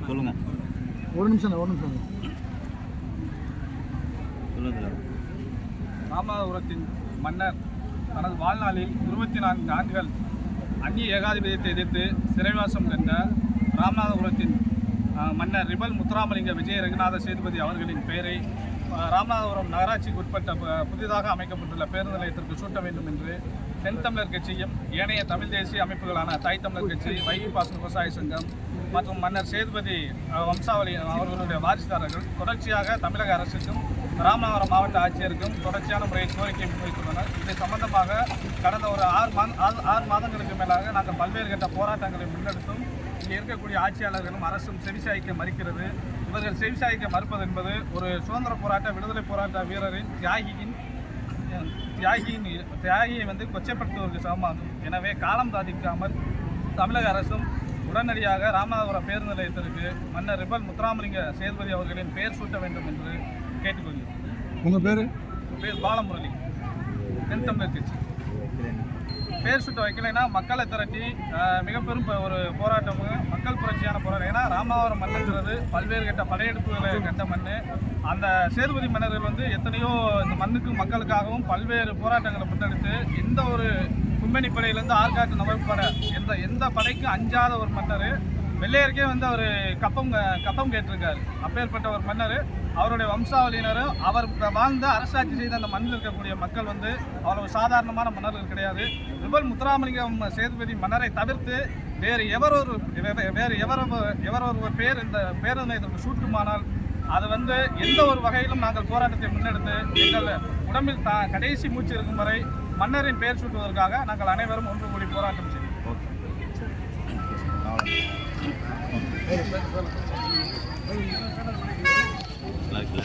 சொல்லுங்க. ஒரு நிமிஷம் ராமநாதபுரத்தின் மன்னர் தனது வாழ்நாளில் 24 ஆண்டுகள் அந்நிய ஏகாதிபத்தியத்தை எதிர்த்து சிறைவாசம் கண்ட ராமநாதபுரத்தின் மன்னர் ரிபல் முத்துராமலிங்க விஜய ரகுநாத சேதுபதி அவர்களின் பெயரை ராமநாதபுரம் நகராட்சிக்கு உட்பட்ட புதிதாக அமைக்கப்பட்டுள்ள பேருந்து நிலையத்திற்கு சூட்ட வேண்டும் என்று தென் தமிழர் கட்சியும் ஏனைய தமிழ் தேசிய அமைப்புகளான தாய் தமிழர் கட்சி, வைகை பாசன விவசாய சங்கம் மற்றும் மன்னர் சேதுபதி வம்சாவளி அவர்களுடைய வாரிசுதாரர்கள் தொடர்ச்சியாக தமிழக அரசுக்கும் ராமநாதபுரம் மாவட்ட ஆட்சியருக்கும் தொடர்ச்சியான முறையில் கோரிக்கை முன்வைத்துள்ளனர். இது சம்பந்தமாக கடந்த ஒரு 6 மாதங்களுக்கு மேலாக நாங்கள் பல்வேறு கட்ட போராட்டங்களை முன்னெடுத்தும் இங்கே இருக்கக்கூடிய ஆட்சியாளர்களும் அரசும் செவிசாய்க்க மறுக்கிறது. இவர்கள் செவிசாய்க்க மறுப்பது என்பது ஒரு சுதந்திர போராட்ட விடுதலை போராட்ட வீரரின் தியாகியை கொச்சைப்படுத்துவதற்கு சமமாகும். எனவே காலம் தாதிக்காமல் தமிழக அரசும் உடனடியாக ராமநாதபுரம் பேருந்து நிலையத்திற்கு மன்னர் ரிபல் முத்துராமலிங்க சேதுபதி அவர்களின் பெயர் சூட்ட வேண்டும் என்று கேட்டுக்கொள்கிறோம். உங்கள் பேர்? பாலமுரளி, தென் தமிழர் கட்சி. பேர் சுட்ட வைக்கலைன்னா மக்களை திரட்டி மிக பெரும் ஒரு போராட்டம், மக்கள் புரட்சியான போராட்டம். ஏன்னா ராமநாதபுரம் மண்ணுங்கிறது பல்வேறு கட்ட படையெடுப்புகளை கட்ட மண். அந்த சேதுபதி மன்னர்கள் எத்தனையோ இந்த மண்ணுக்கும் மக்களுக்காகவும் பல்வேறு போராட்டங்களை முன்னெடுத்து எந்த ஒரு கும்பனி படையிலேருந்து ஆற்காட்டு நவப்படை எந்த படைக்கும் அஞ்சாத ஒரு மன்னர். வெள்ளையருக்கே அவர் கப்பம் கேட்டிருக்காரு. அப்பேற்பட்ட ஒரு மன்னர், அவருடைய வம்சாவளியினரும் அவர் வாழ்ந்து அரசாட்சி செய்த அந்த மண்ணில் இருக்கக்கூடிய மக்கள் அவ்வளவு சாதாரணமான மன்னர்கள் கிடையாது. ரிபல் முத்துராமலிங்கம் சேதுபதி மன்னரை தவிர்த்து வேறு எவரொரு பேர் இந்த பேருந்து நிலையத்திற்கு சூட்டுமானால் அது எந்த ஒரு வகையிலும் நாங்கள் போராட்டத்தை முன்னெடுத்து எங்கள் உடம்பில் கடைசி மூச்சு இருக்கும் வரை மன்னரின் பெயர் சூட்டுவதற்காக நாங்கள் அனைவரும் ஒன்று கூடி போராட்டம் செய்வோம்.